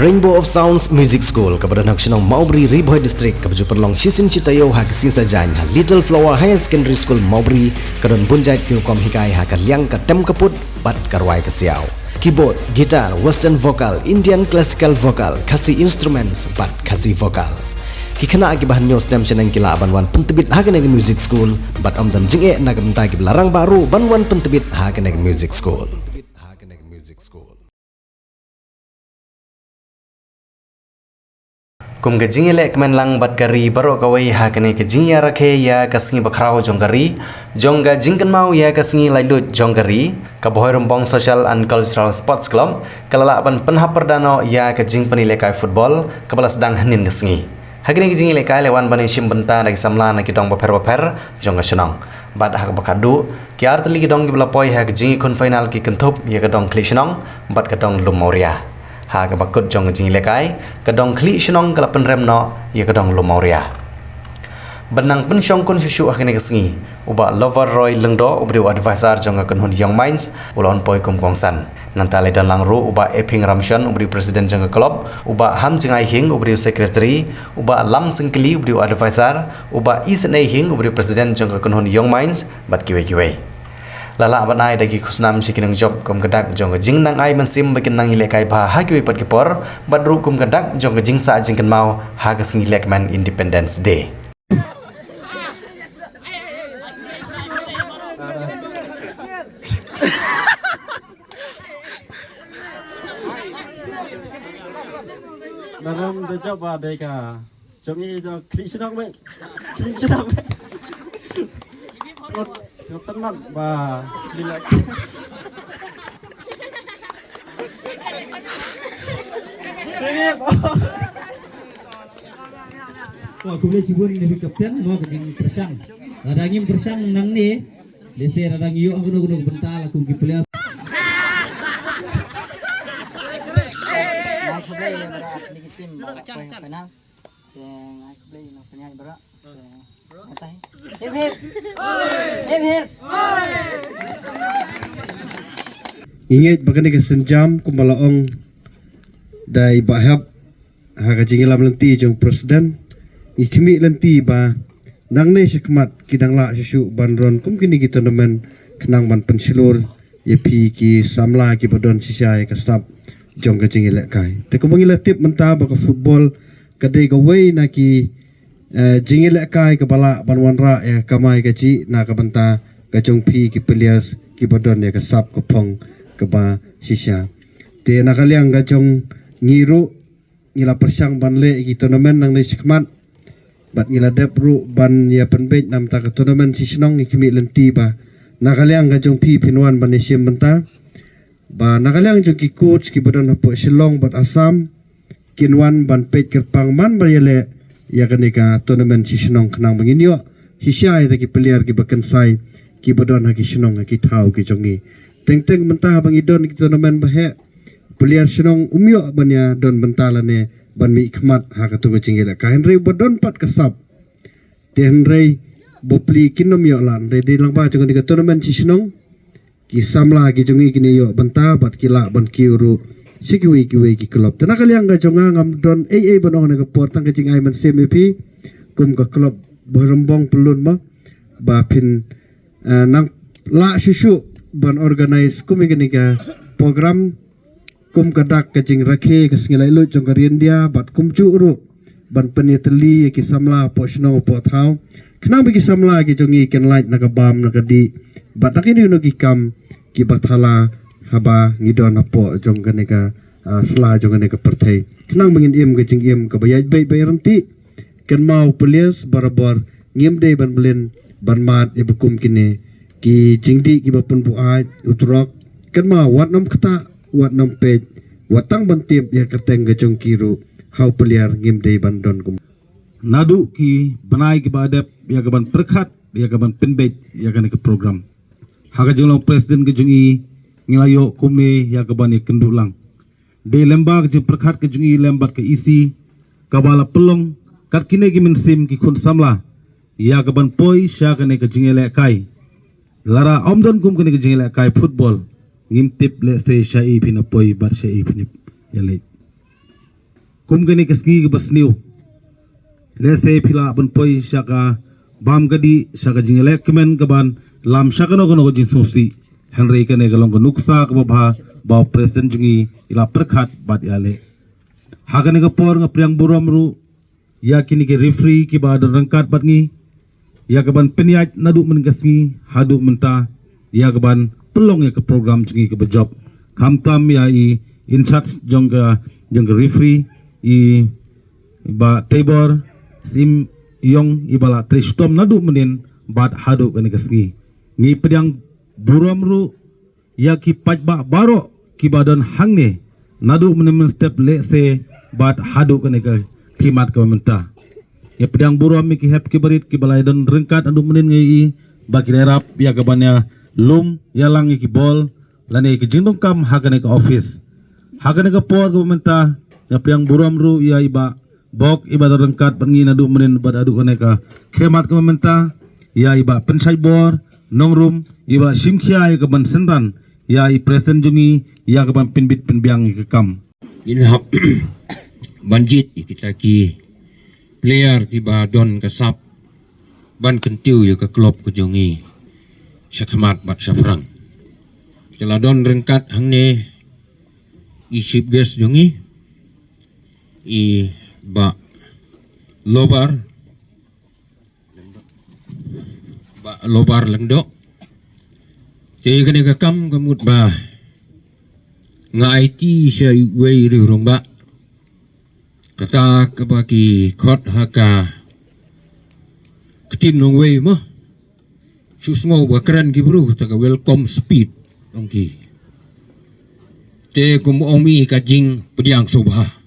Rainbow of Sounds Music School kepada nak senang Maubri Riboy District kepada perlong sisim citayo hak sisa jan Little Flower Higher Secondary School Maubri kadon bunjai tirukom hikai hak liang ka tem kaput bat karwai ke siau. Keyboard, gitar, western vocal, Indian classical vocal, kasi instruments bat kasi vocal. Kikana akibahan news nem senang kila banwan pentebit hak neg music school bat amdan jinge nagam tagi belarang baru banwan pentebit hak neg music school. Kum gajing elek kemen lang bat kari baru kawai hakane gajing ya rakhe ya kasingi bakrao jongkari jongga jingkan mau ya kasingi laidut jongkari kabohoi rombong social and cultural sports club kalalapan penhap perdana ya gajing penilekai football kepala sedang henin kasingi hakane gajing elekai lewan bani sim benta nagi samla nagi dong baper jongga senang bat hak bakadu kiar teli gedong ki belapoi ha gajing kun final ki kentup ya gedong klisnong bat gedong lumauria ha ka bakut jong jing lekai kadong kli shnong kala penrem no ya kadong lumauria benang pensyong kun susu akhine kesengi uba lover roy lengdo ubri advisor jong kan hun young minds ulon poi kum kongsan nantale dan langru uba eping ramshan ubri presiden jong club uba ham jingai hing ubri secretary uba lam singkli ubri advisor uba isnei hing ubri presiden jong kan hun young minds bat kiwe lala abanai dagi khusnam sikinang job kum kadak jong jing nang ai mansim bakin nang ilekai ba hakiwi pat kipor badru kum kadak jong jing sa jingkan mau ha ka singi lekman Independence Day Naram beja ba deka jongi jo klisnong me Sengok tenang bah cilak. Wah, aku boleh sibuk ni kapten mau kejing persang. Radangim persang nang ni, lese radang yuk aku nunggu bentar aku pergi pelias. Aku beli berat ni tim final. Dan aku beli nak penyanyi berat. Atai. Hip hip. Hip hip. Ingat bagani kesenjam kumalaong dai bahab haka jingila lenti jong presiden ikmi lenti ba nang ne sekmat kidang la susu bandron kum kini ki tournament kenang ban pensilur yepi ki samla ki bodon sisai ka stap jong ka jingila kai te kumangila tip menta ba ka football kadai ka way na ki jingila kai ka bala banwan ra ya kamai ka ji na ka benta ka jong pi ki players ki bodon ya ka sap ka pong ka ba sisya te nakaliang ka jong ngiru ngila persang banle ki tournament nang ne sekmat bat ngila depru ban ya penbet nam ta ka tournament sisnong ikmi lenti ba nakaliang ka jong pi pinwan ban sim benta ba nakaliang jong ki coach ki bodon hapo Shillong bat Assam kinwan ban pet kerpang man baryale ya kanika tournament sisnong kenang menginyo sisya ita ki player ki bakan sai ki bodon ha ki shnong ha ki thau ki jongi teng mentah bang idon ki tournament bahe player shnong umyo banya don bentalane ban mi khmat ha ka tu jingila ka henry bodon pat kasap te henry bopli kinom yo lan re di lang ba jongi ka tournament sisnong ki samla ki jongi kini yo benta bat kila ban kiuru sikiwi ki club tana kaliang ga jonga ngam don AA banong na ka portang ka jingai man semipi kum ka club borombong pelun ba pin nang la susu ban organize kum igani ka program kum ka dak ka jing rakhe ka singilai lu jong ka India bat kum chu ru ban penitli ki samla poshno po thau knang bi ki samla ki jongi ken light na ka bam na ka di bat nakini no ki kam ki bathala haba ngidon apo jong kaneka sla jong kaneka perthai kenang mengin im ke jing im ke bayai bai ranti ken mau pelias barabar ngim de ban belen ban mat e bukum kini ki jingdi ki bapun bu ai utrok ken mau wat nom kata wat nom pej watang ban tip ya keteng ke jong kiru hau peliar ngim de ban don kum nadu ki banai ki badep ya ke ban perkhat ya ke ban penbet ya kaneka program haga jong presiden ke jungi ngilayo kumne ya kabani kendulang de lembag je perkhat ke jungi lembat ke isi kabala pelong kat kine ki minsim ki khun samla ya kaban poi sha kane ke jingele kai lara omdon kum kane ke jingele kai football ngim tip le se sha i phina poi bar se i phini yale kum gani kasgi basniu lese phila bun poi shaka bam gadi shaka jingele kemen kaban lam shaka no gono jing sosi henry kane galong nuksa ka ba ba president jungi ila perkhat bat ilale hagane ka por nga priang buram ru ya kini ke referee ki ba rangkat bat ngi ya kaban peniat nadu men kasgi hadu menta ya kaban pelong ya ke program jungi ke job kamtam ya I in charge jongga referee I ba tabor sim yong ibala tristom nadu menin bat hadu kene kasngi ngi pedang buram ru ya ki pajba baro ki badan hangne nadu menin step le se bat hadu kene ka khimat ka menta ya pedang buram mi ki hep ki barit ki balai dan rengkat nadu menin ngi ba ki derap ya kabanya lum ya langi ki bol lane ki jingdong kam hagane ka office hagane ka por ka menta ya pedang buram ru ya iba bok iba rengkat pengi nadu menin bad adu kene ka khimat ka menta ya iba pensai bor nongrum iba simkhia ka ban senran ya I present jungi ya ka ban pinbit penbiang ke kam inhap banjit kita ki player ki ba don kasap ban kentiu ya ke klub ke jungi syakmat bat syafrang jala don rengkat hangne isip ges jungi I ba lobar lengdok te kene ka kam kamut ba nga IT sa wei ri rong ba kata ka ba ki khot haka ketin nong wei mo susngo ba kran ki bro ta ka welcome speed ong ki te kum omi ka jing pediang subha